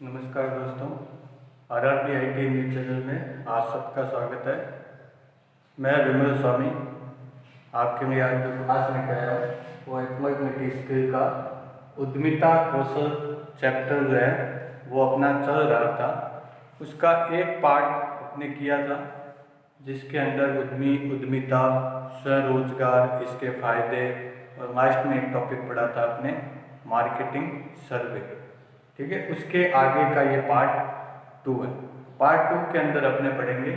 नमस्कार दोस्तों, RRB IT news channel में आप सबका स्वागत है। मैं विमल स्वामी आपके लिए आज जो क्लास में आया हूँ वो मल्टी स्किल का उद्यमिता कौशल चैप्टर जो है वो अपना चल रहा था। उसका एक पार्ट अपने किया था जिसके अंदर उद्यमिता, स्वरोजगार, इसके फायदे और लास्ट में एक टॉपिक पढ़ा था अपने मार्केटिंग सर्वे। ठीक है, उसके आगे का ये पार्ट 2 है। पार्ट 2 के अंदर अपने पढ़ेंगे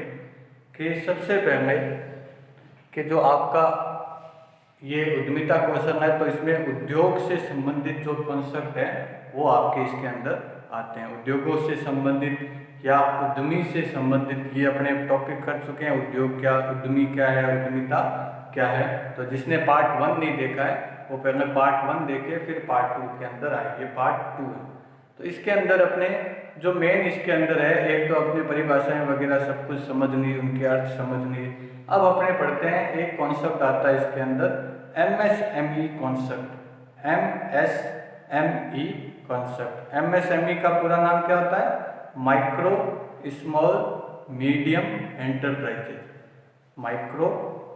कि सबसे पहले कि जो आपका ये उद्यमिता कौशल है तो इसमें उद्योग से संबंधित जो कॉन्सेप्ट है वो आपके इसके अंदर आते हैं। उद्योगों से संबंधित या उद्यमी से संबंधित ये अपने टॉपिक कर चुके हैं। उद्योग क्या, उद्यमी क्या है, उद्यमिता क्या है। तो जिसने पार्ट 1 नहीं देखा है वो पहले पार्ट 1 देखे फिर पार्ट 2 के अंदर आए। ये पार्ट 2 है। तो इसके अंदर अपने जो मेन इसके अंदर है, एक तो अपनी परिभाषाएं वगैरह सब कुछ समझनी, उनके अर्थ समझनी। अब अपने पढ़ते हैं, एक कॉन्सेप्ट आता है इसके अंदर MSME concept. MSME concept, MSME का पूरा नाम क्या होता है? Micro small medium enterprises. Micro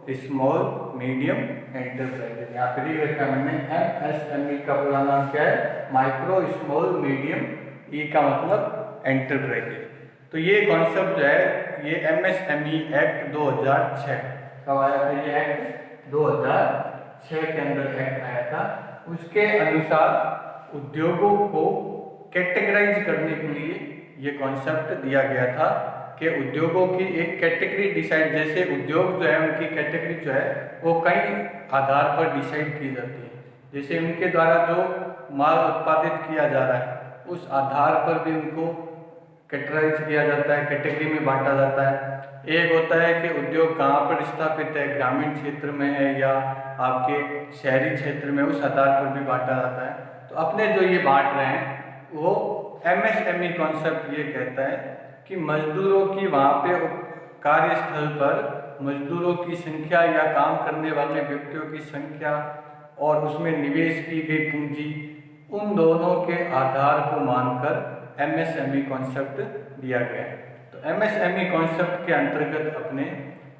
small medium enterprises. यहाँ पे लिख रखा है मैंने MSME का पूरा नाम क्या है? माइक्रो स्मॉल मीडियम, ई का मतलब एंटरप्राइजेज। तो ये कॉन्सेप्ट जो है ये MSME एक्ट 2006 कब आया था? ये एक्ट 2006 के अंदर एक्ट आया था। उसके अनुसार उद्योगों को कैटेगराइज करने के लिए ये कॉन्सेप्ट दिया गया था कि उद्योगों की एक कैटेगरी डिसाइड, जैसे उद्योग जो है उनकी कैटेगरी जो है वो कई आधार पर डिसाइड की जाती है। जैसे उनके द्वारा जो माल उत्पादित किया जा रहा है उस आधार पर भी उनको कैटेगराइज किया जाता है, कैटेगरी में बांटा जाता है। एक होता है कि उद्योग कहाँ पर स्थापित है, ग्रामीण क्षेत्र में है या आपके शहरी क्षेत्र में, उस आधार पर भी बांटा जाता है। तो अपने जो ये बांट रहे हैं वो MSME कॉन्सेप्ट ये कहता है कि मजदूरों की वहाँ पे कार्यस्थल पर मजदूरों की संख्या या काम करने वाले व्यक्तियों की संख्या और उसमें निवेश की गई पूंजी, उन दोनों के आधार को मानकर MSME कॉन्सेप्ट दिया गया है। तो MSME कॉन्सेप्ट के अंतर्गत अपने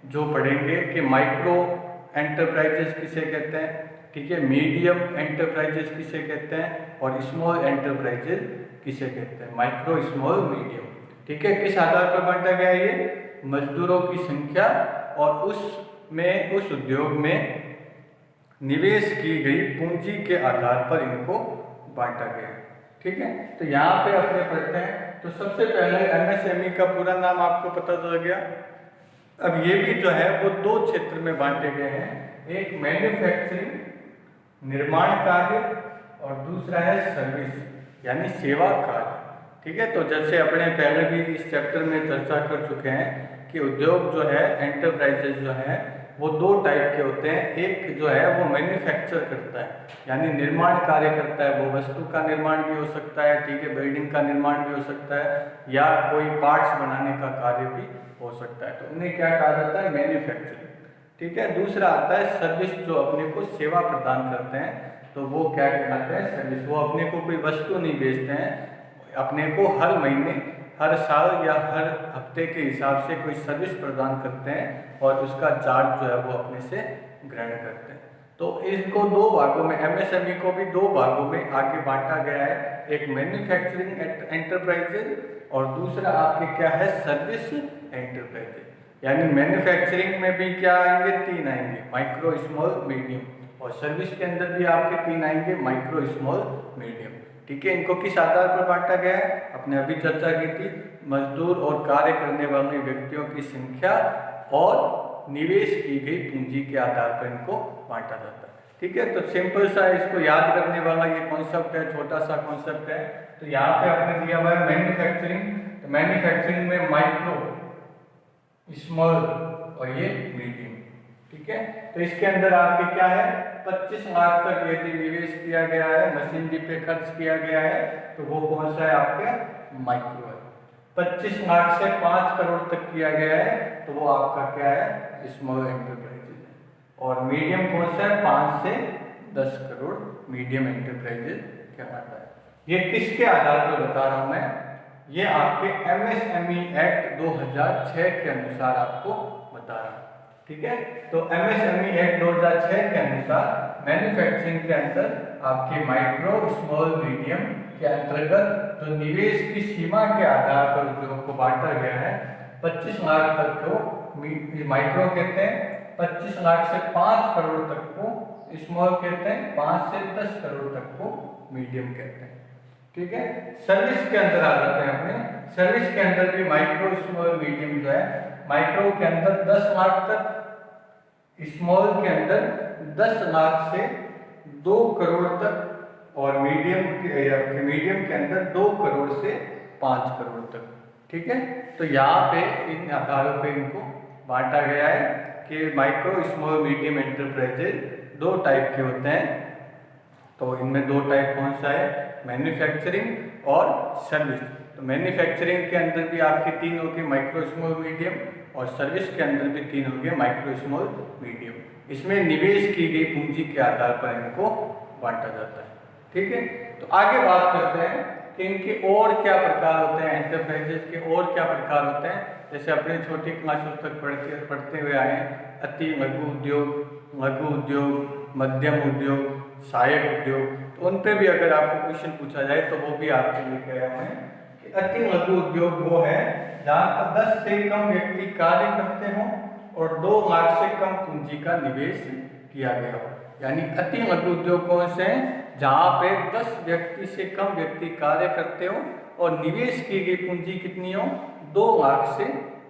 जो पढ़ेंगे कि माइक्रो एंटरप्राइजेस किसे कहते हैं, ठीक है, मीडियम एंटरप्राइजेस किसे कहते हैं और स्मॉल एंटरप्राइजेस किसे कहते हैं। माइक्रो, स्मॉल, मीडियम, ठीक है। किस आधार पर बांटा गया है ये? मजदूरों की संख्या और उस उद्योग में निवेश की गई पूंजी के आधार पर इनको बांटा गया, ठीक है। तो यहाँ पे अपने पढ़ते हैं। तो सबसे पहले MSME का पूरा नाम आपको पता चल गया। अब ये भी जो है वो 2 क्षेत्र में बांटे गए हैं, एक मैन्युफैक्चरिंग निर्माण कार्य और दूसरा है सर्विस यानी सेवा कार्य, ठीक है। तो जैसे अपने पहले भी इस चैप्टर में चर्चा कर चुके हैं कि उद्योग जो है, एंटरप्राइजेज जो है वो 2 टाइप के होते हैं। एक जो है वो मैन्युफैक्चर करता है यानी निर्माण कार्य करता है, वो वस्तु का निर्माण भी हो सकता है, ठीक है, बिल्डिंग का निर्माण भी हो सकता है या कोई पार्ट्स बनाने का कार्य भी हो सकता है। तो उन्हें क्या कहा जाता है? मैन्युफैक्चरिंग, ठीक है। दूसरा आता है सर्विस, जो अपने को सेवा प्रदान करते हैं, तो वो क्या कहलाते हैं? सर्विस। वो अपने को कोई वस्तु नहीं बेचते हैं, अपने को हर महीने, हर साल या हर हफ्ते के हिसाब से कोई सर्विस प्रदान करते हैं और उसका चार्ज जो है वो अपने से ग्रहण करते हैं। तो इसको 2 भागों में, MSME को भी 2 भागों में आगे बांटा गया है, एक मैन्युफैक्चरिंग एंटरप्राइजेज और दूसरा आपके क्या है? Service enterprises. यानी मैन्युफैक्चरिंग में भी क्या आएंगे? 3 आएंगे, माइक्रो, स्मॉल, मीडियम, और सर्विस के अंदर भी आपके 3 आएंगे, माइक्रो, स्मॉल, मीडियम, ठीक है। इनको किस आधार पर बांटा गया है? अपने अभी चर्चा की थी, मजदूर और कार्य करने वाले व्यक्तियों की संख्या और निवेश की गई पूंजी के आधार पर इनको बांटा जाता है, ठीक है। तो सिंपल सा इसको याद करने वाला ये कॉन्सेप्ट है, छोटा सा कॉन्सेप्ट है। तो यहाँ पे आपने दिया हुआ है मैन्युफैक्चरिंग, तो मैन्युफैक्चरिंग में माइक्रो, स्मॉल और ये मीडियम, ठीक है। तो इसके अंदर आपके क्या है? 25 लाख तक यदि निवेश किया गया है, मशीनरी पे खर्च किया गया है, तो वो कौन सा है? आपके माइक्रो है। 25 लाख से 5 करोड़ तक किया गया है तो वो आपका क्या है? स्मॉल एंटरप्राइजेज है। और मीडियम कौन सा है? 5 से 10 करोड़ मीडियम एंटरप्राइजेज कहलाता है। ये किसके आधार पर बता रहा हूं मैं? ये आपके MSME एक्ट 2006 के अनुसार आपको बता रहा हूँ। ठीक है, तो MSME एक्ट 2006 के अनुसार मैन्युफैक्चरिंग के अंदर आपके माइक्रो स्मॉल मीडियम के अंतर्गत तो निवेश की सीमा के आधार पर उद्योग को बांटा गया है। 25 लाख तक को माइक्रो कहते हैं, 25 लाख से 5 करोड़ तक को स्मॉल कहते हैं, 5 से 10 करोड़ तक को मीडियम कहते हैं। ठीक है, सर्विस के अंदर आ जाते हैं अपने। सर्विस के अंदर भी माइक्रो स्मॉल मीडियम जो है, माइक्रो के अंदर 10 लाख तक, स्मॉल के अंदर 10 लाख से 2 करोड़ तक, और मीडियम के अंदर 2 करोड़ से 5 करोड़ तक। ठीक है, तो यहाँ पे इन आधारों पे इनको बांटा गया है कि micro small medium enterprises 2 type के होते हैं। तो इनमें 2 टाइप कौन सा है, मैन्युफैक्चरिंग और सर्विस। तो मैन्युफैक्चरिंग के अंदर भी आपके 3 होंगे, माइक्रो स्मॉल मीडियम, और सर्विस के अंदर भी 3 होंगे, माइक्रो स्मॉल मीडियम। इसमें निवेश की गई पूंजी के आधार पर इनको बांटा जाता है। ठीक है, तो आगे बात करते हैं कि इनके और क्या प्रकार होते हैं, एंटरप्राइजेज के और क्या प्रकार होते हैं। जैसे अपने छोटी क्लासों तक पढ़ते हुए आए हैं, अति लघु उद्योग, लघु उद्योग, मध्यम उद्योग, सहायक उद्योग। तो उन पे भी अगर आपको क्वेश्चन पूछा जाए तो वो भी आपके लिए कह रहे हैं कि अति लघु उद्योग वो है जहाँ पर 10 से कम व्यक्ति कार्य करते हों और 2 लाख से कम पूंजी का निवेश किया गया हो। यानी अति लघु उद्योग कौन से हैं, जहाँ पे 10 व्यक्ति से कम व्यक्ति कार्य करते हो और निवेश की गई पूंजी कितनी हो, 2 लाख से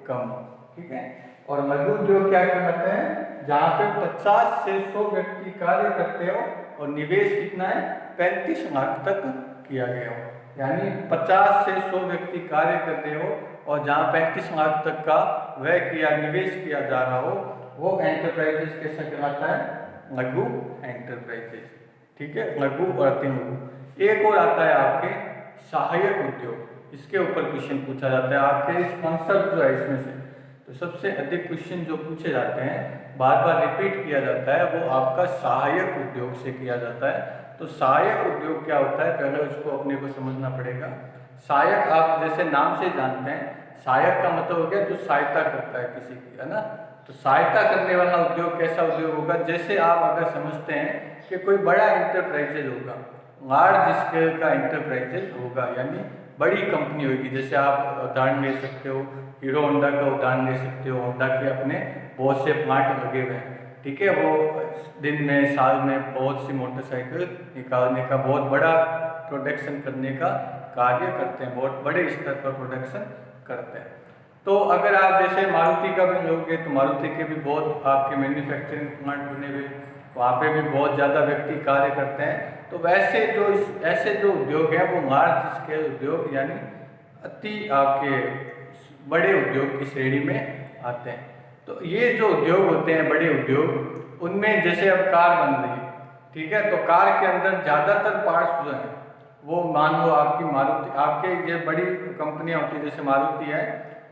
कम हो। ठीक है, और लघु उद्योग क्या कहलाते हैं, जहाँ पे 50 से 100 व्यक्ति कार्य करते हो और निवेश कितना है, 35 लाख तक किया गया हो। यानी 50 से 100 व्यक्ति कार्य करते हो और जहाँ 35 लाख तक का निवेश किया जा रहा हो, वो एंटरप्राइजेज कैसा कहलाता है, लघु एंटरप्राइजेज। ठीक है, लघु और अति लघु। एक और आता है आपके सहायक उद्योग। इसके ऊपर क्वेश्चन पूछा जाता है आपके इस कॉन्सेप्ट जो है इसमें से। तो सबसे अधिक क्वेश्चन जो पूछे जाते हैं, बार बार रिपीट किया जाता है, वो आपका सहायक उद्योग से किया जाता है। तो सहायक उद्योग क्या होता है, पहले उसको अपने को समझना पड़ेगा। सहायक आप जैसे नाम से जानते हैं, सहायक का मतलब हो गया जो सहायता करता है किसी की, है ना। तो सहायता करने वाला उद्योग कैसा उद्योग होगा, जैसे आप अगर समझते हैं कि कोई बड़ा एंटरप्राइजेज होगा, लार्ज स्केल का एंटरप्राइजेज होगा, यानी बड़ी कंपनी होगी। जैसे आप उदाहरण ले सकते हो, हीरो होंडा का उदाहरण ले सकते हो। होंडा के अपने बहुत से प्लांट लगे हुए हैं। ठीक है, वो दिन में साल में बहुत सी मोटरसाइकिल निकालने का, बहुत बड़ा प्रोडक्शन करने का कार्य करते हैं, बहुत बड़े स्तर पर प्रोडक्शन करते हैं। तो अगर आप जैसे मारुति का भी लोगे तो मारुति के भी बहुत आपके मैन्युफैक्चरिंग प्लांट बने हुए, वहाँ पे भी बहुत ज़्यादा व्यक्ति कार्य करते हैं। तो ऐसे जो उद्योग हैं वो लार्ज स्केल उद्योग यानी अति आपके बड़े उद्योग की श्रेणी में आते हैं। तो ये जो उद्योग होते हैं बड़े उद्योग, उनमें जैसे अब कार बन रही है, ठीक है, तो कार के अंदर ज़्यादातर पार्ट्स जो हैं वो मान लो आपकी मारुति, आपके ये बड़ी कंपनियां होती है जैसे मारुति है,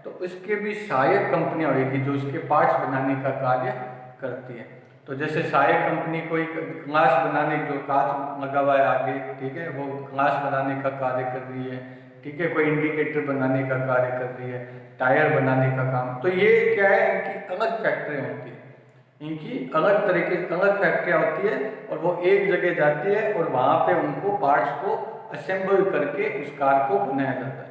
तो इसके भी सहायक कंपनियां होगी जो इसके पार्ट्स बनाने का कार्य करती है। तो जैसे सहायक कंपनी कोई ग्लास बनाने, जो कांच लगा हुआ है आगे, ठीक है, वो ग्लास बनाने का कार्य कर रही है। ठीक है, कोई इंडिकेटर बनाने का कार्य कर रही है, टायर बनाने का काम। तो ये क्या है, इनकी अलग फैक्ट्रियाँ होती है, इनकी अलग तरीके अलग फैक्ट्रियाँ होती है और वो एक जगह जाती है और वहाँ पे उनको पार्ट्स को असेंबल करके उस कार को बनाया जाता है।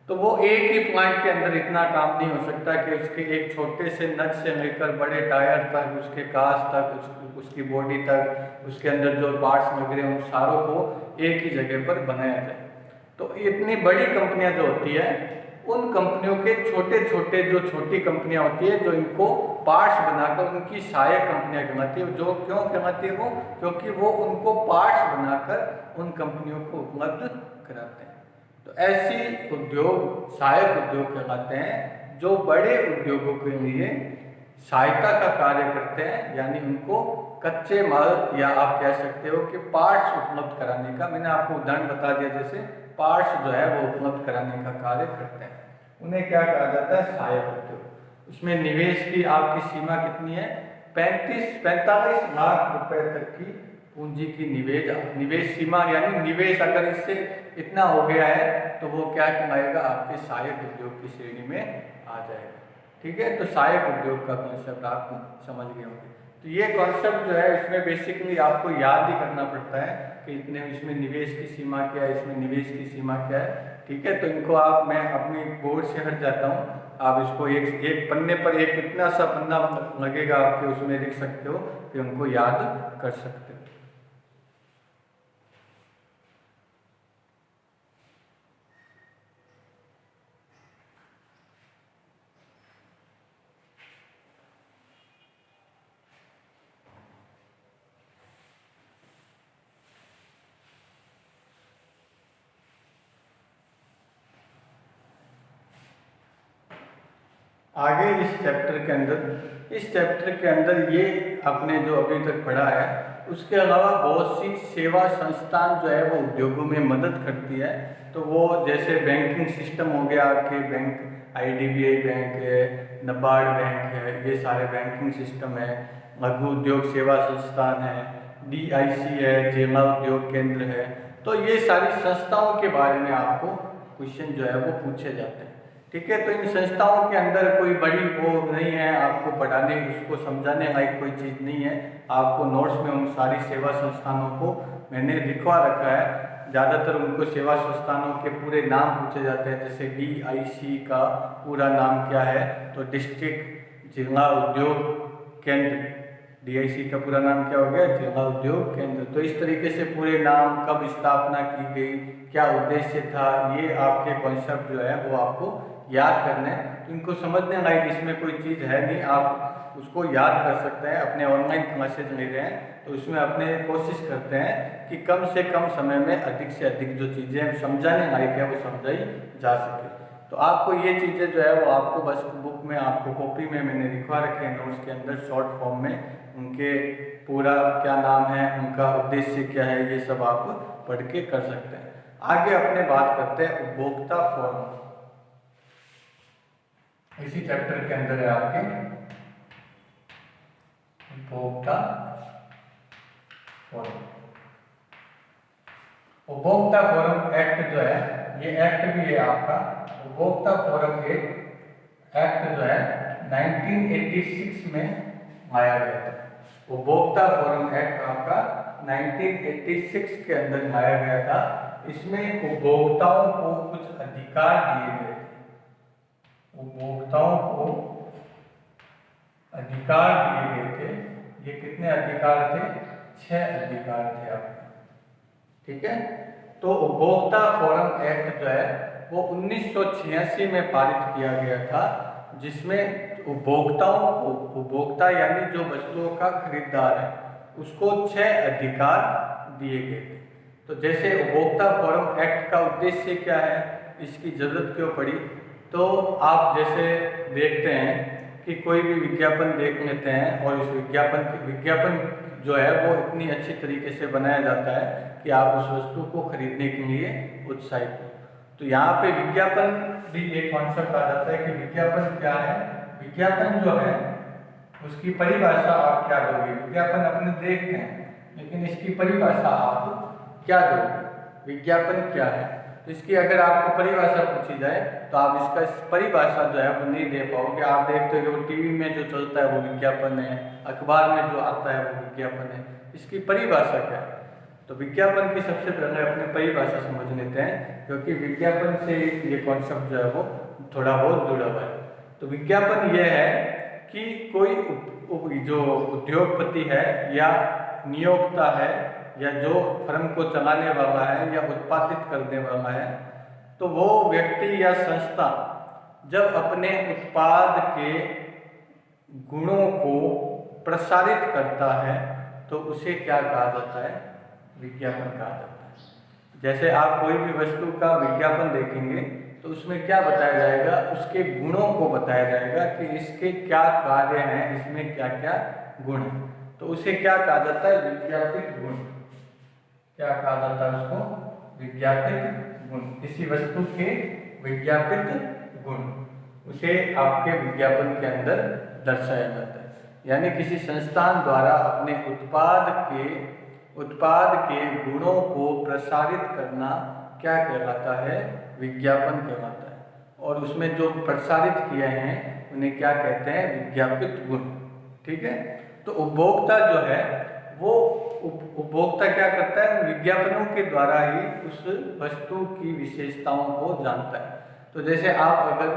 तो वो एक ही प्लांट के अंदर इतना काम नहीं हो सकता कि उसके एक छोटे से नट से लेकर बड़े टायर तक, उसके कांच तक, उसकी बॉडी तक, उसके अंदर जो पार्ट्स लग रहे हैं उन सारों को एक ही जगह पर बनाया जाए। तो इतनी बड़ी कंपनियां जो होती है, उन कंपनियों के छोटे छोटे जो छोटी कंपनियां होती है जो इनको पार्ट्स बनाकर उनकी सहायक कंपनियां कहलाती है। जो क्यों कहलाती है वो, क्योंकि वो उनको पार्ट्स बनाकर उन कंपनियों को उपलब्ध कराते हैं। तो ऐसी उद्योग सहायक उद्योग कहलाते हैं जो बड़े उद्योगों के लिए सहायता का कार्य करते हैं, यानी उनको कच्चे माल या आप कह सकते हो कि पार्ट्स उपलब्ध कराने का, मैंने आपको उदाहरण बता दिया, जैसे पार्ट्स जो है वो उपलब्ध कराने का कार्य करते हैं, उन्हें क्या कहा जाता है, सहायक उद्योग। उसमें निवेश की आपकी सीमा कितनी है, 45 लाख रुपए तक की पूंजी की निवेश सीमा यानी निवेश अगर इससे इतना हो गया है तो वो क्या कहलाएगा, आपके सहायक उद्योग की श्रेणी में आ जाएगा। ठीक है, तो सहायक उद्योग का कॉन्सेप्ट आप समझ गए होंगे। तो ये कॉन्सेप्ट जो है इसमें बेसिकली आपको याद ही करना पड़ता है कि इतने इसमें निवेश की सीमा क्या है, इसमें निवेश की सीमा क्या है। ठीक है, तो इनको आप, मैं अपनी बोर्ड से हट जाता हूँ, आप इसको एक पन्ने पर, एक इतना सा पन्ना लगेगा आपके, उसमें लिख सकते हो कि उनको याद कर सकते हो। आगे इस चैप्टर के अंदर ये आपने जो अभी तक पढ़ा है, उसके अलावा बहुत सी सेवा संस्थान जो है वो उद्योगों में मदद करती है। तो वो जैसे बैंकिंग सिस्टम हो गया, आपके बैंक, IDBI बैंक है, NABARD बैंक है, ये सारे बैंकिंग सिस्टम है। लघु उद्योग सेवा संस्थान है, DIC है, जिला उद्योग केंद्र है। तो ये सारी संस्थाओं के बारे में आपको क्वेश्चन जो है वो पूछे जाते हैं। ठीक है, तो इन संस्थाओं के अंदर कोई बड़ी वो नहीं है, आपको पढ़ाने, उसको समझाने लायक कोई चीज़ नहीं है। आपको नोट्स में उन सारी सेवा संस्थानों को मैंने लिखवा रखा है। ज़्यादातर उनको सेवा संस्थानों के पूरे नाम पूछे जाते हैं, जैसे DIC का पूरा नाम क्या है, तो डिस्ट्रिक्ट जिला उद्योग केंद्र, DIC का पूरा नाम क्या हो गया, जिला उद्योग केंद्र। तो इस तरीके से पूरे नाम, कब स्थापना की गई, क्या उद्देश्य था, ये आपके कॉन्सेप्ट जो है वो आपको याद करने हैं। तो इनको समझने लायक इसमें कोई चीज़ है नहीं, आप उसको याद कर सकते हैं। अपने ऑनलाइन क्लासेज ले रहे हैं तो उसमें अपने कोशिश करते हैं कि कम से कम समय में अधिक से अधिक जो चीज़ें समझाने लायक है वो समझाई जा सके। तो आपको ये चीज़ें जो है वो आपको बस बुक में, आपको कॉपी में मैंने लिखवा रखे हैं नोट्स के अंदर, शॉर्ट फॉर्म में उनके पूरा क्या नाम है, उनका उद्देश्य क्या है, ये सब आप पढ़ के कर सकते हैं। आगे अपने बात करते हैं उपभोक्ता फोरम। इसी चैप्टर के अंदर है आपके उपभोक्ता फोरम। उपभोक्ता फोरम एक्ट जो है, ये एक्ट भी है आपका, उपभोक्ता फोरम एक्ट जो है 1986 में आया गया था। उपभोक्ता फोरम एक्ट आपका 1986 के अंदर लाया गया था। इसमें उपभोक्ताओं को कुछ अधिकार दिए गए थे। उपभोक्ताओं को अधिकार दिए गए थे। ये कितने अधिकार थे? 6 अधिकार थे आपके। ठीक है, तो उपभोक्ता फोरम एक्ट जो है वो 1986 में पारित किया गया था, जिसमें उपभोक्ताओं को, उपभोक्ता यानी जो वस्तुओं का खरीदार है, उसको 6 अधिकार दिए गए थे। तो जैसे उपभोक्ता फोरम एक्ट का उद्देश्य क्या है, इसकी जरूरत क्यों पड़ी, तो आप जैसे देखते हैं कि कोई भी विज्ञापन देख लेते हैं और इस विज्ञापन जो है वो इतनी अच्छी तरीके से बनाया जाता है कि आप उस वस्तु को खरीदने के लिए उत्साहित हो। तो यहाँ पे विज्ञापन भी एक कॉन्सेप्ट आ जाता है कि विज्ञापन क्या है। विज्ञापन जो है उसकी परिभाषा आप क्या दोगे, विज्ञापन अपने देखते हैं लेकिन इसकी परिभाषा आप क्या दोगे, विज्ञापन क्या है। तो इसकी अगर आपको परिभाषा पूछी जाए तो आप इसका परिभाषा जो है वो नहीं दे पाओगे। आप देखते हो कि वो टीवी में जो चलता है वो विज्ञापन है, अखबार में जो आता है वो विज्ञापन है, इसकी परिभाषा क्या है। तो विज्ञापन की सबसे पहले अपनी परिभाषा समझ लेते हैं, क्योंकि विज्ञापन से ये कॉन्सेप्ट जो है वो थोड़ा बहुत जुड़ा हुआ है। तो विज्ञापन ये है कि कोई जो उद्योगपति है या नियोक्ता है या जो फर्म को चलाने वाला है या उत्पादित करने वाला है, तो वो व्यक्ति या संस्था जब अपने उत्पाद के गुणों को प्रसारित करता है तो उसे क्या कहा जाता है, विज्ञापन कहा जाता है। जैसे आप कोई भी वस्तु का विज्ञापन देखेंगे तो उसमें क्या बताया जाएगा, उसके गुणों को बताया जाएगा कि इसके क्या कार्य हैं, इसमें क्या क्या गुण हैं। तो उसे क्या कहा जाता है, विज्ञापित गुण। क्या कहा जाता है उसको, विज्ञापित गुण। किसी वस्तु के विज्ञापित गुण उसे आपके विज्ञापन के अंदर दर्शाया जाता है। यानी किसी संस्थान द्वारा अपने उत्पाद के उत्पाद के गुणों को प्रसारित करना क्या कहलाता है? विज्ञापन कहलाता है। और उसमें जो प्रसारित किए हैं उन्हें क्या कहते हैं? विज्ञापित गुण। ठीक है। तो उपभोक्ता जो है वो उपभोक्ता क्या करता है? विज्ञापनों के द्वारा ही उस वस्तु की विशेषताओं को जानता है। तो जैसे आप अगर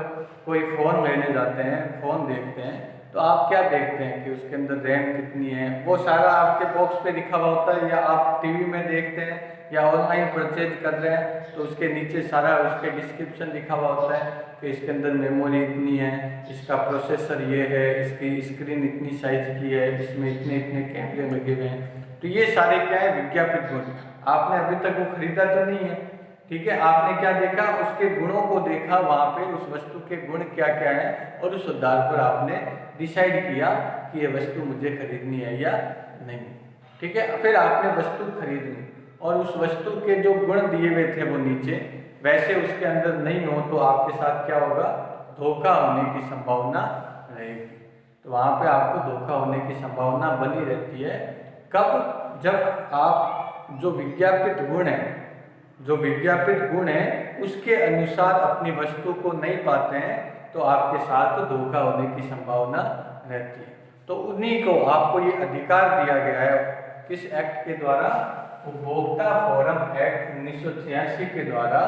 कोई फ़ोन लेने जाते हैं, फ़ोन देखते हैं, तो आप क्या देखते हैं कि उसके अंदर रैम कितनी है, वो सारा आपके बॉक्स पे लिखा हुआ होता है, या आप टीवी में देखते हैं या ऑनलाइन परचेज कर रहे हैं तो उसके नीचे सारा उसके डिस्क्रिप्शन लिखा हुआ होता है कि इसके अंदर मेमोरी इतनी है, इसका प्रोसेसर ये है, इसकी स्क्रीन इतनी साइज की है, इसमें इतने इतने कैमरे लगे हुए हैं। तो ये सारे क्या है? विज्ञापित गुण। आपने अभी तक वो खरीदा तो नहीं है, ठीक है, आपने क्या देखा? उसके गुणों को देखा, वहाँ पे उस वस्तु के गुण क्या क्या है, और उस आधार पर आपने डिसाइड किया कि ये वस्तु मुझे खरीदनी है या नहीं। ठीक है। फिर आपने वस्तु खरीद ली और उस वस्तु के जो गुण दिए हुए थे वो नीचे वैसे उसके अंदर नहीं हो तो आपके साथ क्या होगा? धोखा होने की संभावना रहेगी। तो वहाँ पे आपको धोखा होने की संभावना बनी रहती है। कब? जब आप जो विज्ञापित गुण है, जो विज्ञापित गुण है उसके अनुसार अपनी वस्तु को नहीं पाते हैं तो आपके साथ धोखा होने की संभावना रहती है। तो उन्हीं को आपको ये अधिकार दिया गया है किस एक्ट के द्वारा? उपभोक्ता फोरम एक्ट 1986 के द्वारा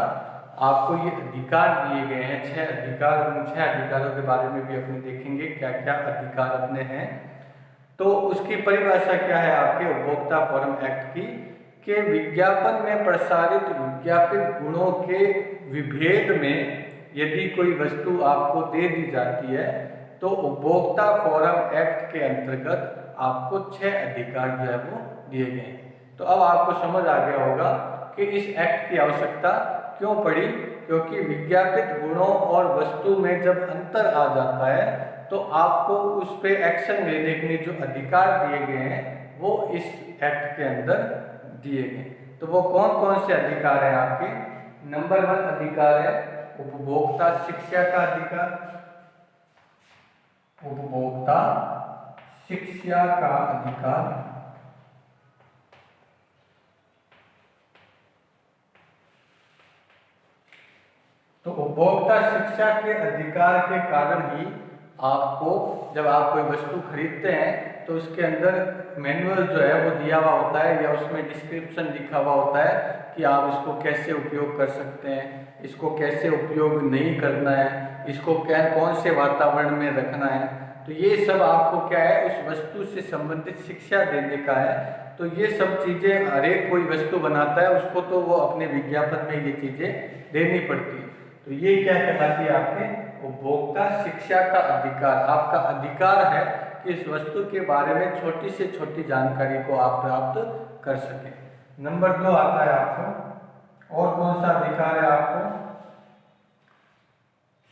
आपको ये अधिकार दिए गए हैं। 6 अधिकार, उन 6 अधिकारों के बारे में भी अपने देखेंगे क्या क्या अधिकार अपने हैं। तो उसकी परिभाषा क्या है आपके उपभोक्ता फोरम एक्ट की? कि विज्ञापन में प्रसारित विज्ञापित गुणों के विभेद में यदि कोई वस्तु आपको दे दी जाती है तो उपभोक्ता फोरम एक्ट के अंतर्गत आपको 6 अधिकार जो है वो दिए गए हैं। तो अब आपको समझ आ गया होगा कि इस एक्ट की आवश्यकता क्यों पड़ी। क्योंकि विज्ञापित गुणों और वस्तु में जब अंतर आ जाता है तो आपको उस पे एक्शन लेने के लिए जो अधिकार दिए गए हैं वो इस एक्ट के अंदर दिए गए। तो वो कौन कौन से अधिकार हैं आपके? नंबर 1 अधिकार है उपभोक्ता शिक्षा का अधिकार। उपभोक्ता शिक्षा का अधिकार। तो उपभोक्ता शिक्षा के अधिकार के कारण ही आपको जब आप कोई वस्तु खरीदते हैं तो उसके अंदर मैनुअल जो है वो दिया हुआ होता है या उसमें डिस्क्रिप्शन लिखा हुआ होता है कि आप इसको कैसे उपयोग कर सकते हैं, इसको कैसे उपयोग नहीं करना है, इसको क्या कौन से वातावरण में रखना है। तो ये सब आपको क्या है? उस वस्तु से संबंधित शिक्षा देने का है। तो ये सब चीज़ें हर एक कोई वस्तु बनाता है उसको तो वो अपने विज्ञापन में ये चीज़ें देनी पड़ती है। तो ये क्या कहलाती है आपके? उपभोक्ता शिक्षा का अधिकार। आपका अधिकार है कि इस वस्तु के बारे में छोटी से छोटी जानकारी को आप प्राप्त कर सकें। नंबर 2 आता है आपको, और कौन सा अधिकार है आपको?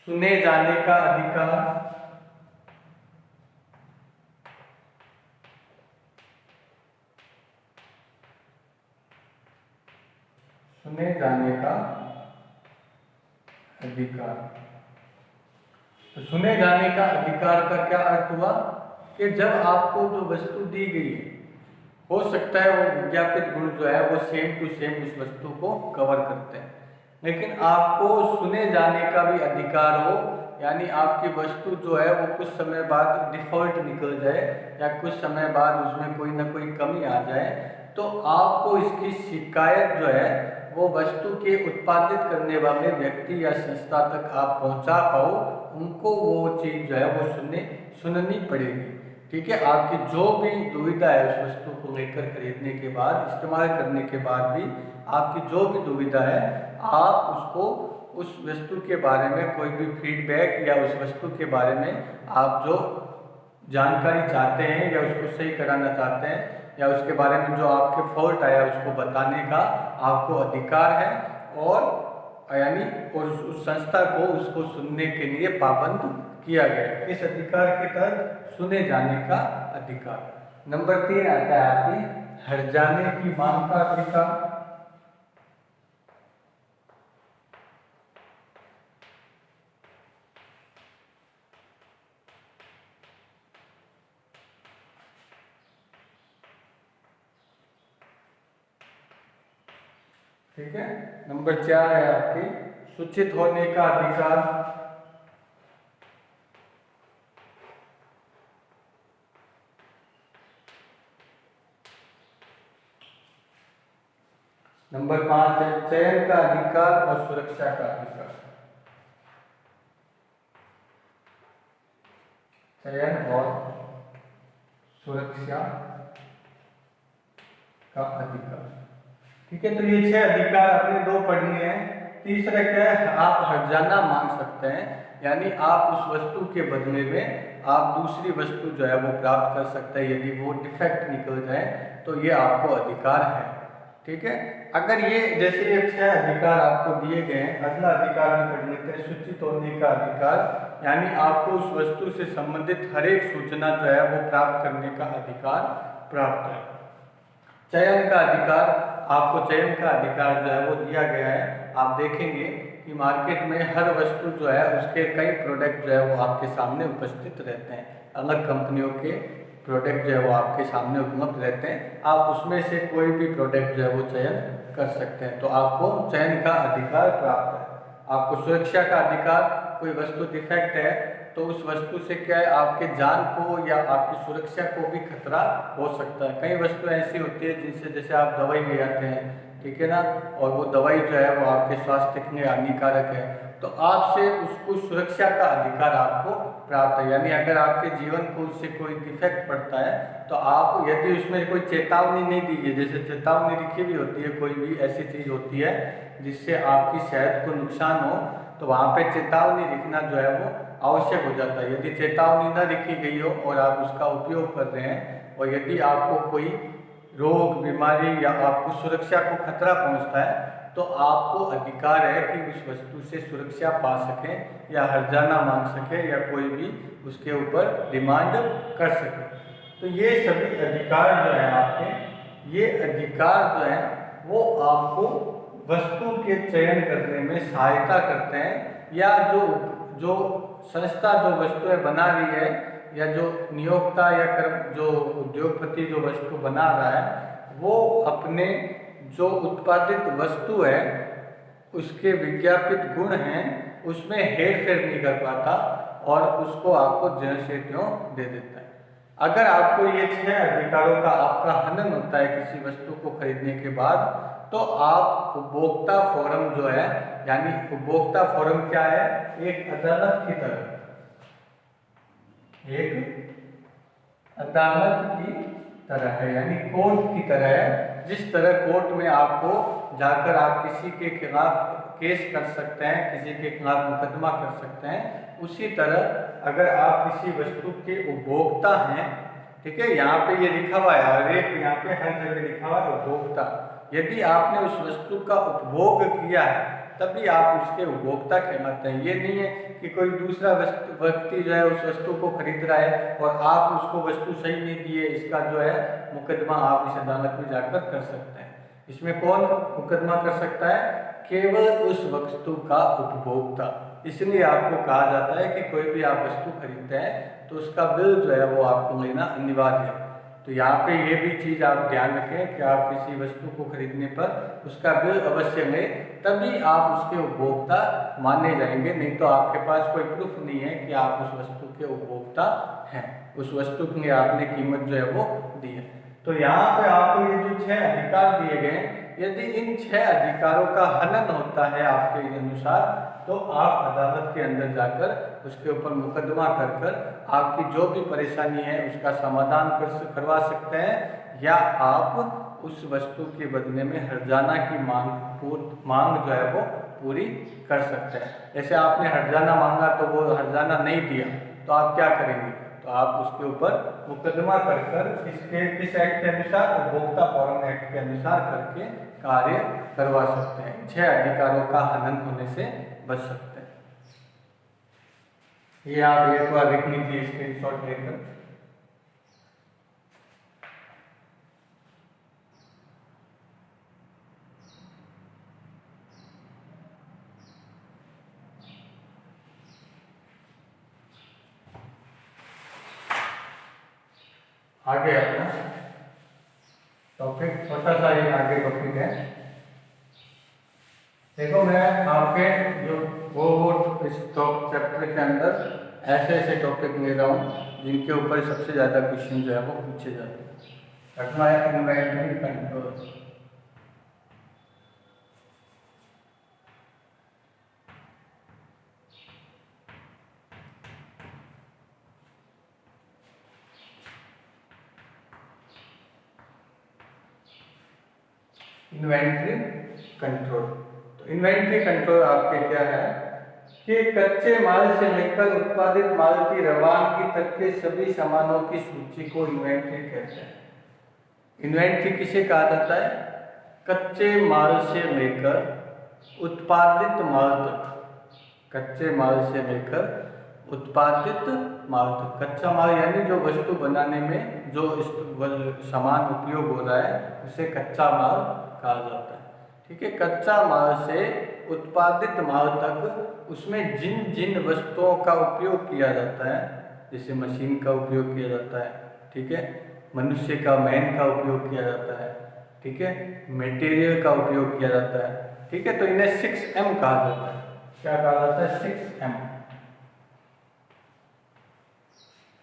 सुने जाने का अधिकार। सुने जाने का अधिकार। तो सुने जाने का अधिकार का क्या अर्थ हुआ? कि जब आपको जो वस्तु दी गई है हो सकता है वो विज्ञापित गुण जो है वो सेम टू सेम उस वस्तु को कवर करते हैं, लेकिन आपको सुने जाने का भी अधिकार हो, यानी आपकी वस्तु जो है वो कुछ समय बाद डिफॉल्ट निकल जाए या कुछ समय बाद उसमें कोई ना कोई कमी आ जाए तो आपको इसकी शिकायत जो है वो वस्तु के उत्पादित करने वाले व्यक्ति या संस्था तक आप पहुंचा पाओ, उनको वो चीज़ जो है वो सुननी पड़ेगी। ठीक है। आपकी जो भी दुविधा है उस वस्तु को लेकर खरीदने के बाद, इस्तेमाल करने के बाद भी आपकी जो भी दुविधा है आप उसको उस वस्तु के बारे में कोई भी फीडबैक या उस वस्तु के बारे में आप जो जानकारी चाहते हैं या उसको सही कराना चाहते हैं या उसके बारे में जो आपके फॉल्ट आया उसको बताने का आपको अधिकार है। और यानी और उस संस्था को उसको सुनने के लिए पाबंद किया गया। इस अधिकार के तहत सुने जाने का अधिकार। नंबर 3 आता है आपकी हर्जाने की मांग का अधिकार। ठीक है। नंबर 4 है आपकी सूचित होने का अधिकार। नंबर 5 है चयन का अधिकार और सुरक्षा का अधिकार। चयन और सुरक्षा का अधिकार। ठीक है, तो ये 6 अधिकार आपने 2 पढ़ने हैं। तीसरा क्या है, आप हर्जाना मांग सकते हैं, यानी आप उस वस्तु के बदले में आप दूसरी वस्तु जो है वो प्राप्त कर सकते हैं यदि वो डिफेक्ट निकल जाए, तो ये आपको अधिकार है। ठीक है, अगर ये जैसे ये 6 अधिकार आपको दिए गए हैं, अगला अधिकार भी पढ़ लेते हैं, सूचित होने का अधिकार, यानी आपको उस वस्तु से संबंधित हर एक सूचना जो है वो प्राप्त करने का अधिकार प्राप्त है। चयन का अधिकार, आपको चयन का अधिकार जो है वो दिया गया है। आप देखेंगे कि मार्केट में हर वस्तु जो है उसके कई प्रोडक्ट जो है वो आपके सामने उपस्थित रहते हैं, अलग कंपनियों के प्रोडक्ट जो है वो आपके सामने उपलब्ध रहते हैं। आप उसमें से कोई भी प्रोडक्ट जो है वो चयन कर सकते हैं, तो आपको चयन का अधिकार प्राप्त है। आपको सुरक्षा का अधिकार, कोई वस्तु डिफेक्ट है तो उस वस्तु से क्या है, आपके जान को या आपकी सुरक्षा को भी खतरा हो सकता है। कई वस्तु ऐसी होती है जिनसे, जैसे आप दवाई ले आते हैं, ठीक है ना, और वो दवाई जो है वो आपके स्वास्थ्य के लिए हानिकारक है, तो आपसे उसको सुरक्षा का अधिकार आपको प्राप्त है। यानी अगर आपके जीवन को उससे कोई डिफेक्ट पड़ता है तो आप, यदि उसमें कोई चेतावनी नहीं दी है, जैसे चेतावनी लिखी भी होती है, कोई भी ऐसी चीज़ होती है जिससे आपकी सेहत को नुकसान हो, तो वहाँ पे चेतावनी लिखना जो है वो आवश्यक हो जाता है। यदि चेतावनी न लिखी गई हो और आप उसका उपयोग कर रहे हैं, और यदि आपको कोई रोग, बीमारी या आपको सुरक्षा को खतरा पहुंचता है, तो आपको अधिकार है कि उस वस्तु से सुरक्षा पा सकें या हर्जाना मांग सकें या कोई भी उसके ऊपर डिमांड कर सके। तो ये सभी अधिकार जो है आपके, ये अधिकार जो है वो आपको वस्तु के चयन करने में सहायता करते हैं, या जो संस्था जो वस्तुएं बना रही है, या जो नियोक्ता या जो उद्योगपति जो वस्तु बना रहा है, वो अपने जो उत्पादित वस्तु है उसके विज्ञापित गुण हैं उसमें हेर फेर नहीं कर पाता और उसको आपको ज्यों से त्यों दे देता है। अगर आपको ये 6 अधिकारों का आपका हनन होता है किसी वस्तु को खरीदने के बाद, तो आप उपभोक्ता फोरम जो है, यानी उपभोक्ता फोरम क्या है, एक अदालत की तरह, एक अदालत की तरह है, यानी कोर्ट की तरह है। जिस तरह कोर्ट में आपको जाकर आप किसी के खिलाफ केस कर सकते हैं, किसी के खिलाफ मुकदमा कर सकते हैं, उसी तरह अगर आप किसी वस्तु के उपभोक्ता हैं, ठीक है, यहाँ पे ये लिखा हुआ है, हर एक यहाँ पे हर जगह लिखा हुआ है उपभोक्ता। यदि आपने उस वस्तु का उपभोग किया है तभी आप उसके उपभोक्ता कहलाते हैं। ये नहीं है कि कोई दूसरा व्यक्ति जो है उस वस्तु को खरीद रहा है और आप उसको वस्तु सही नहीं दिए, इसका जो है मुकदमा आप इस अदालत में जाकर कर सकते हैं। इसमें कौन मुकदमा कर सकता है, केवल उस वस्तु का उपभोक्ता। इसलिए आपको कहा जाता है कि कोई भी आप वस्तु खरीदते हैं तो उसका बिल जो है वो आपको लेना अनिवार्य है। तो यहाँ पे ये भी चीज़ आप ध्यान रखें कि आप किसी वस्तु को खरीदने पर उसका बिल अवश्य लें, तभी आप उसके उपभोक्ता माने जाएंगे। नहीं तो आपके पास कोई प्रूफ नहीं है कि आप उस वस्तु के उपभोक्ता हैं, उस वस्तु के लिए आपने कीमत जो है वो दी है। तो यहाँ पे आपको ये जो 6 अधिकार दिए गए, यदि इन 6 अधिकारों का हनन होता है आपके अनुसार, तो आप अदालत के अंदर जाकर उसके ऊपर मुकदमा कर आपकी जो भी परेशानी है उसका समाधान करवा सकते हैं, या आप उस वस्तु के बदले में हर्जाना की मांग जो है वो पूरी कर सकते हैं। जैसे आपने हर्जाना मांगा तो वो हर्जाना नहीं दिया, तो आप क्या करेंगे, तो आप उसके ऊपर मुकदमा कर किस एक्ट के अनुसार, उपभोक्ता फोरम एक्ट के अनुसार करके कार्य करवा सकते हैं। 6 अधिकारों का हनन होने से बच सकते हैं। ये आप एक बार लिख लीजिए स्क्रीनशॉट लेकर। आगे अपना टॉपिक, छोटा सा एक आगे टॉपिक है, देखो मैं आपके जो वो इस टॉप चैप्टर के अंदर ऐसे ऐसे टॉपिक ले रहा हूँ जिनके ऊपर सबसे ज़्यादा क्वेश्चन जो है वो पूछे जाते हैं। रखना है इन्वेंटरी कंट्रोल। इन्वेंटरी कंट्रोल, तो इन्वेंटरी कंट्रोल आपके क्या है कि कच्चे माल से लेकर उत्पादित माल की रवानगी तक के सभी सामानों की सूची को इन्वेंटरी कहते हैं। इन्वेंटरी किसे कहा जाता है? कच्चे माल से लेकर उत्पादित माल तक, कच्चे माल से लेकर उत्पादित माल तक। कच्चा माल यानी जो वस्तु बनाने में जो सामान उपयोग हो रहा है उसे कच्चा माल कहा जाता है। ठीक है, कच्चा माल से उत्पादित माल तक उसमें जिन जिन वस्तुओं का उपयोग किया जाता है, जैसे मशीन का उपयोग किया जाता है, ठीक है, मनुष्य का मैन का उपयोग किया जाता है, ठीक है, मटेरियल का उपयोग किया जाता है, ठीक है, तो इन्हें 6M कहा जाता है। क्या कहा जाता है? 6M।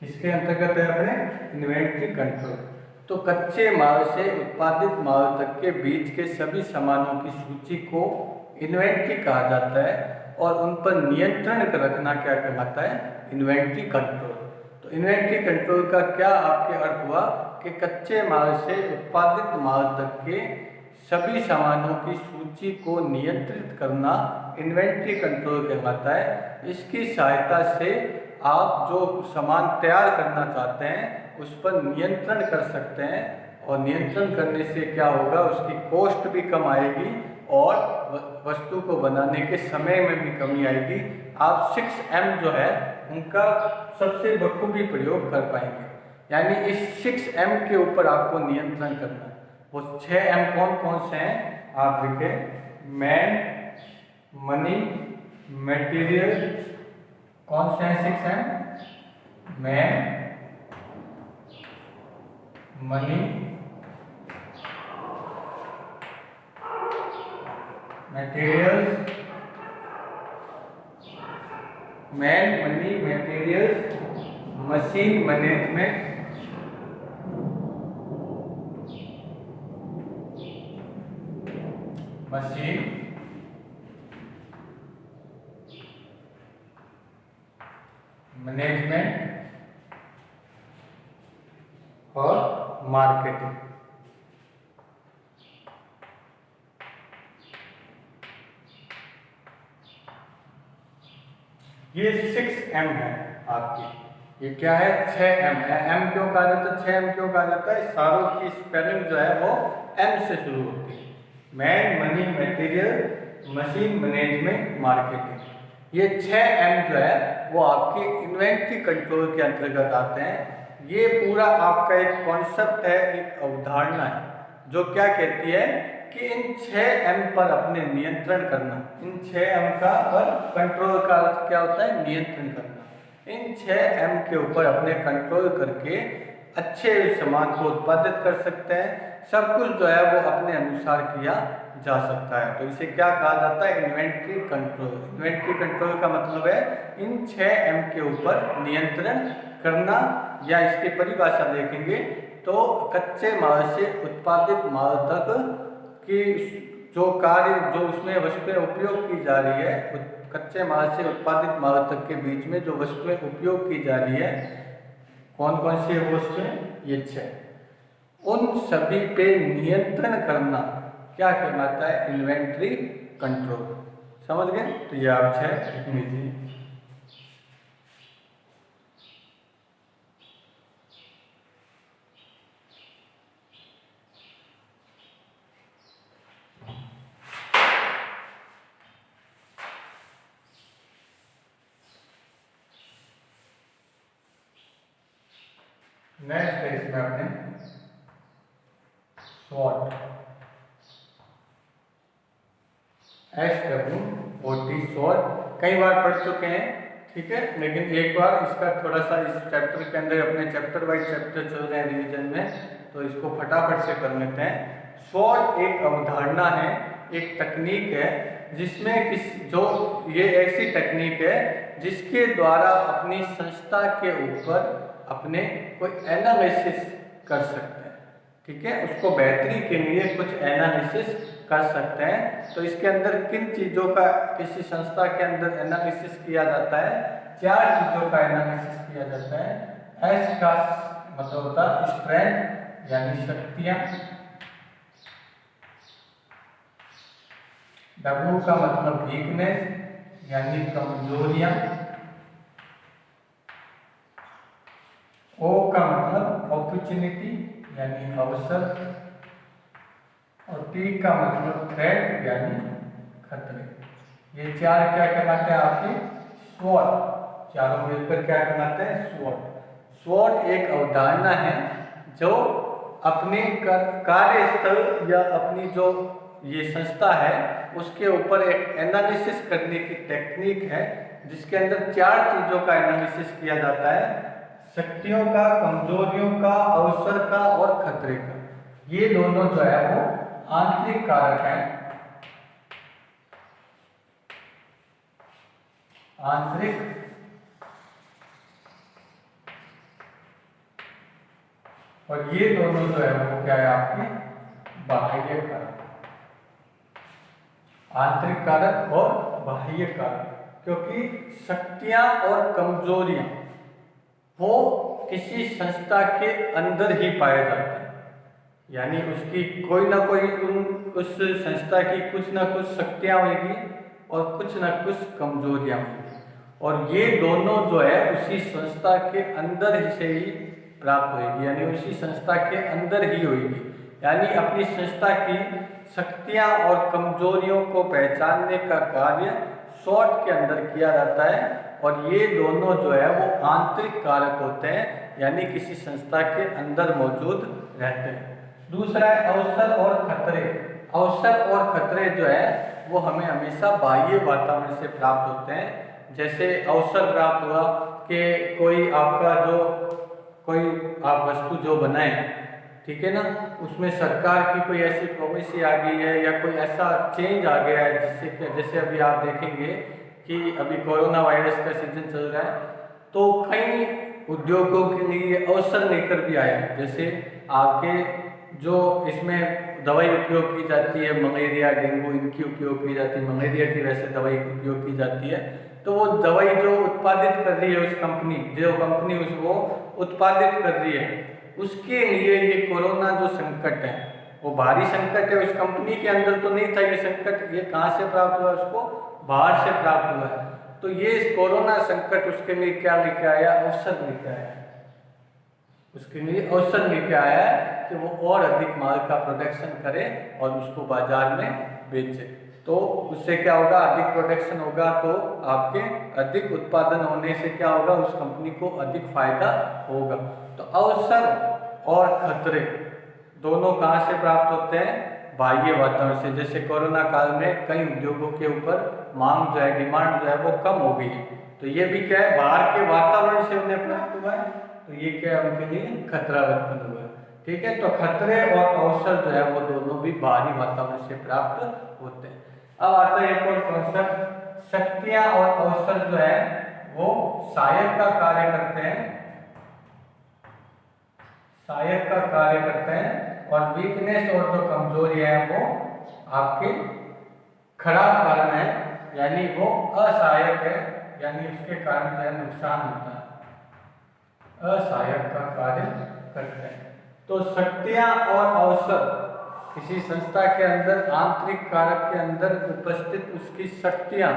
इसके अंतर्गत है अपने इन्वेंटरी कंट्रोल। तो कच्चे माल से उत्पादित माल तक के बीच के सभी सामानों की सूची को इन्वेंटरी कहा जाता है और उन पर नियंत्रण रखना क्या कहलाता है? Inventory control. तो इन्वेंटरी कंट्रोल का क्या आपके अर्थ हुआ कि कच्चे माल से उत्पादित माल तक के सभी सामानों की सूची को नियंत्रित करना इन्वेंटरी कंट्रोल कहलाता है। इसकी सहायता से आप जो सामान तैयार करना चाहते हैं उस पर नियंत्रण कर सकते हैं और नियंत्रण करने से क्या होगा, उसकी कॉस्ट भी कम आएगी और वस्तु को बनाने के समय में भी कमी आएगी। आप 6M जो है उनका सबसे बखूबी प्रयोग कर पाएंगे। यानी इस 6M के ऊपर आपको नियंत्रण करना है। वो 6M कौन कौन से हैं आप लिखें? मैन, मनी, मटेरियल, कौन से हैं 6M? Man, money, materials, man, money, materials, machine management, machine management और मार्केटिंग। ये 6M है आपकी। ये क्या है? 6M है। M क्यों कहा जाता है? 6M क्यों कहा जाता है? सारों की स्पेलिंग जो है वो M से शुरू होती है। Man, money, material, machine management, marketing. ये 6M जो है वो आपकी इन्वेंटरी कंट्रोल के अंतर्गत आते हैं। ये पूरा आपका एक कॉन्सेप्ट है, एक अवधारणा है जो क्या कहती है कि इन 6M पर अपने नियंत्रण करना। इन 6M का पर कंट्रोल का अर्थ क्या होता है? नियंत्रण करना। इन 6M के ऊपर अपने कंट्रोल करके अच्छे सामान को उत्पादित कर सकते हैं। सब कुछ जो है वो अपने अनुसार किया जा सकता है। तो इसे क्या कहा जाता है? Inventory control. इन्वेंटरी कंट्रोल का मतलब है इन 6M के ऊपर नियंत्रण करना, या इसकी परिभाषा देखेंगे तो कच्चे माल से उत्पादित माल तक कि जो कार्य जो उसमें वस्तुएं उपयोग की जा रही है, कच्चे माल से उत्पादित माल तक के बीच में जो वस्तुएं उपयोग की जा रही है, कौन कौन सी वस्तुएं? ये 6। उन सभी पे नियंत्रण करना क्या कहलाता है? Inventory control. समझ गए? तो ये आप 6 लिख लीजिए। नेक्स्ट है इसमें अपने SWOT, SWOT, SWOT कई बार पढ़ चुके हैं, ठीक है, लेकिन एक बार इसका थोड़ा सा इस चैप्टर के अंदर अपने चैप्टर वाइज चैप्टर चल रहे हैं रिवीजन में, तो इसको फटाफट से कर लेते हैं। SWOT एक अवधारणा है, एक तकनीक है जिसमें जो ये ऐसी टेक्निक है जिसके द्वारा अपनी संस्था के ऊपर अपने कोई एनालिसिस कर सकते हैं। ठीक है, उसको बेहतरी के लिए कुछ एनालिसिस कर सकते हैं। तो इसके अंदर किन चीज़ों का किसी संस्था के अंदर एनालिसिस किया जाता है? 4 चीज़ों का एनालिसिस किया जाता है। एस का मतलब होता है स्ट्रेंथ यानी शक्तियाँ, डब्ल्यू का मतलब वीकनेस यानी कमजोरियां, ओ का मतलब अपॉर्चुनिटी यानी अवसर, और टी का मतलब थ्रेट यानी खतरे। ये 4 क्या कहलाते हैं आपके? स्वॉट। चारों मिलकर क्या कहलाते हैं? स्वॉट। स्वॉट एक अवधारणा है जो अपने कार्यस्थल या अपनी जो ये संस्था है उसके ऊपर एक एनालिसिस करने की टेक्निक है, जिसके अंदर 4 चीज़ों का एनालिसिस किया जाता है: शक्तियों का, कमजोरियों का, अवसर का और खतरे का। ये दोनों जो है वो आंतरिक कारक हैं। आंतरिक और ये दोनों जो है वो क्या है आपके? बाह्य कारक। आंतरिक कारक और बाह्य कारक, क्योंकि शक्तियां और कमजोरियां वो किसी संस्था के अंदर ही पाए जाते हैं। यानी उसकी कोई ना कोई उस संस्था की कुछ ना कुछ शक्तियां होगी और कुछ ना कुछ कमजोरियां होगी, और ये दोनों जो है उसी संस्था के अंदर ही से ही प्राप्त होगी, यानी उसी संस्था के अंदर ही होगी। यानी अपनी संस्था की शक्तियां और कमजोरियों को पहचानने का कार्य स्वॉट के अंदर किया जाता है, और ये दोनों जो है वो आंतरिक कारक होते हैं, यानी किसी संस्था के अंदर मौजूद रहते हैं। दूसरा है अवसर और खतरे। अवसर और खतरे जो है वो हमें हमेशा बाह्य वातावरण से प्राप्त होते हैं। जैसे अवसर प्राप्त हुआ कि कोई आपका जो कोई आप वस्तु जो बनाए, ठीक है ना, उसमें सरकार की कोई ऐसी पॉलिसी आ गई है या कोई ऐसा चेंज आ गया है जिससे कि जैसे अभी आप देखेंगे कि अभी कोरोना वायरस का सीजन चल रहा है, तो कई उद्योगों के लिए अवसर लेकर भी आया। जैसे आपके जो इसमें दवाई उपयोग की जाती है, मलेरिया, डेंगू, इनकी उपयोग की जाती है। मलेरिया की वैसे दवाई उपयोग की जाती है, तो वो दवाई जो उत्पादित कर रही है उस कंपनी, जो कंपनी उसको उत्पादित कर रही है, उसके लिए ये कोरोना जो संकट है वो भारी संकट है। उस कंपनी के अंदर तो नहीं था ये संकट, ये कहाँ से प्राप्त हुआ? उसको बाहर से प्राप्त हुआ है। तो ये कोरोना संकट उसके लिए क्या लेके आया? अवसर लेके आया। उसके लिए अवसर लेके आया है कि वो और अधिक माल का प्रोडक्शन करे और उसको बाजार में बेचे। तो उससे क्या होगा? अधिक प्रोडक्शन होगा तो आपके अधिक उत्पादन होने से क्या होगा? उस कंपनी को अधिक फायदा होगा। तो अवसर और खतरे दोनों कहाँ से प्राप्त होते हैं? बाह्य वातावरण से। जैसे कोरोना काल में कई उद्योगों के ऊपर मांग जो है, डिमांड जो है वो कम हो गई है, तो ये भी क्या है? बाहर के वातावरण से उन्हें प्राप्त हुआ है, तो ये क्या है? उनके लिए खतरा उत्पन्न हुआ है। ठीक है, तो खतरे और अवसर जो है वो दोनों भी बाहरी वातावरण से प्राप्त होते हैं। अब आता है एक और कॉन्सेप्ट, शक्तियां और अवसर जो है वो सहायक का कार्य करते हैं। सहायक का कार्य करते हैं, और वीकनेस और जो कमजोरी है वो आपके खराब कारण है, यानी वो असहायक है, यानी उसके कारण जो है नुकसान होता है। असहायक का कार्य करते हैं। तो शक्तियां और अवसर किसी संस्था के अंदर आंतरिक कारक के अंदर उपस्थित उसकी शक्तियां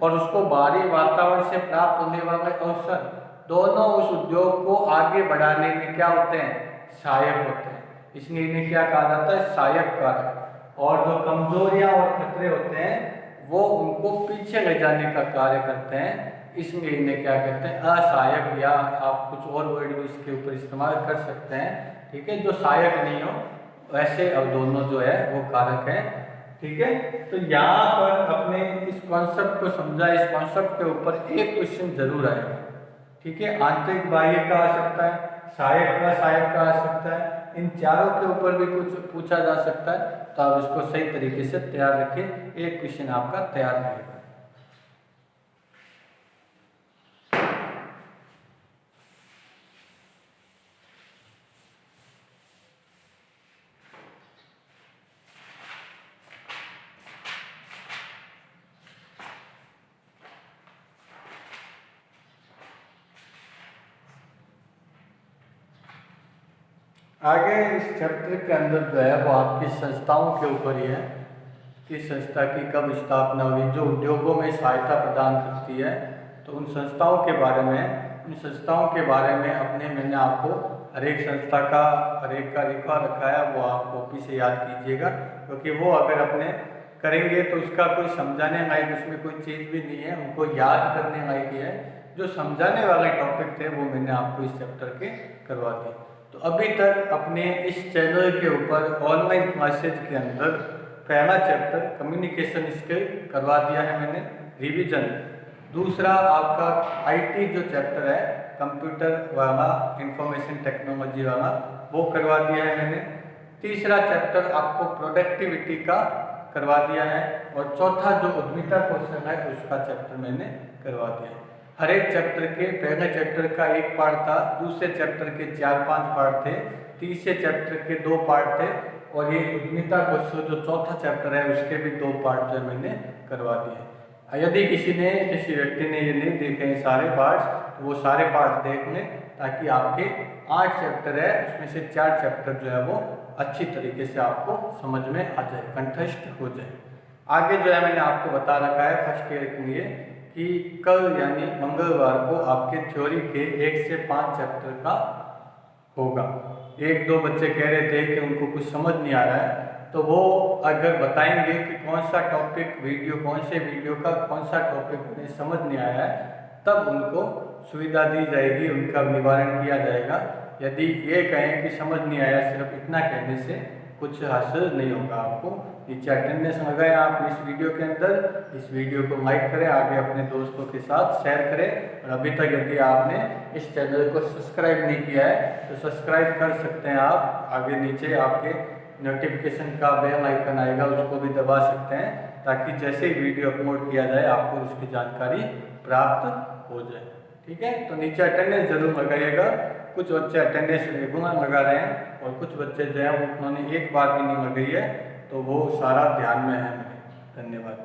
और उसको बाहरी वातावरण से प्राप्त होने वाले अवसर दोनों उस उद्योग को आगे बढ़ाने में क्या होते हैं? सहायक होते हैं। इसलिए इन्हें क्या कहा जाता है? सहायक कारक। और जो कमजोरियां और खतरे होते हैं वो उनको पीछे ले जाने का कार्य करते हैं, इसलिए इन्हें क्या कहते हैं? असहायक, या आप कुछ और वर्ड भी इसके ऊपर इस्तेमाल कर सकते हैं। ठीक है, जो सहायक नहीं हो वैसे अब दोनों जो है वो कारक हैं। ठीक है, तो यहाँ पर अपने इस कॉन्सेप्ट को समझा, इस कॉन्सेप्ट के ऊपर एक क्वेश्चन जरूर आएगा। ठीक है, आंतरिक बाह्य का आ सकता है, सहायक का, सहायक का आ सकता है, इन चारों के ऊपर भी कुछ पूछा जा सकता है। तो आप इसको सही तरीके से तैयार रखिए, एक क्वेश्चन आपका तैयार रहेगा। आगे इस चैप्टर के अंदर जो है वो आपकी संस्थाओं के ऊपर ही है कि संस्था की कब स्थापना हुई, जो उद्योगों में सहायता प्रदान करती है। तो उन संस्थाओं के बारे में अपने मैंने आपको हर एक संस्था का हर एक का लिखा रखा है, वो आप कॉपी से याद कीजिएगा, क्योंकि वो अगर अपने करेंगे तो उसका कोई समझाने लायक उसमें कोई चीज़ भी नहीं है, उनको याद करने लायक ही है। जो समझाने वाले टॉपिक थे वो मैंने आपको इस चैप्टर के करवा दिए। तो अभी तक अपने इस चैनल के ऊपर ऑनलाइन क्लासेज के अंदर पहला चैप्टर कम्युनिकेशन स्किल करवा दिया है मैंने रिवीजन। दूसरा आपका आईटी जो चैप्टर है कंप्यूटर वाला, इंफॉर्मेशन टेक्नोलॉजी वाला, वो करवा दिया है मैंने। तीसरा चैप्टर आपको प्रोडक्टिविटी का करवा दिया है, और चौथा जो उद्यमिता कौशल है उसका चैप्टर मैंने करवा दिया है। हर एक चैप्टर के पहले चैप्टर का एक पार्ट था, दूसरे चैप्टर के 4-5 पार्ट थे, तीसरे चैप्टर के 2 पार्ट थे, और ये उद्यमिता कौशल जो चौथा चैप्टर है उसके भी 2 पार्ट जो मैंने करवा दिए। यदि किसी व्यक्ति ने ये नहीं देखे हैं सारे पार्ट्स, तो वो सारे पार्ट्स देख लें, ताकि आपके 8 चैप्टर है उसमें से 4 चैप्टर जो है वो अच्छी तरीके से आपको समझ में आ जाए, कंठस्थ हो जाए। आगे जो है मैंने आपको बता रखा है फर्स्ट ईयर के लिए कि कल यानी मंगलवार को आपके थ्योरी के 1 से 5 चैप्टर का होगा। 1-2 बच्चे कह रहे थे कि उनको कुछ समझ नहीं आ रहा है, तो वो अगर बताएंगे कि कौन सा टॉपिक वीडियो, कौन से वीडियो का कौन सा टॉपिक उन्हें समझ नहीं आया है, तब उनको सुविधा दी जाएगी, उनका निवारण किया जाएगा। यदि ये कहें कि समझ नहीं आया, सिर्फ इतना कहने से कुछ हासिल नहीं होगा आपको। नीचे अटेंडेंस लगाएं आप इस वीडियो के अंदर, इस वीडियो को लाइक करें, आगे अपने दोस्तों के साथ शेयर करें, और अभी तक यदि आपने इस चैनल को सब्सक्राइब नहीं किया है तो सब्सक्राइब कर सकते हैं आप। आगे नीचे आपके नोटिफिकेशन का बेल आइकन आएगा, उसको भी दबा सकते हैं, ताकि जैसे ही वीडियो अपलोड किया जाए आपको उसकी जानकारी प्राप्त हो जाए। ठीक है, तो नीचे अटेंडेंस जरूर लगाइएगा। कुछ बच्चे अटेंडेंस रेगुलर लगा रहे हैं, और कुछ बच्चे जो हैं उन्होंने एक बार भी नहीं लगाई है, तो वो सारा ध्यान में है मेरे। धन्यवाद।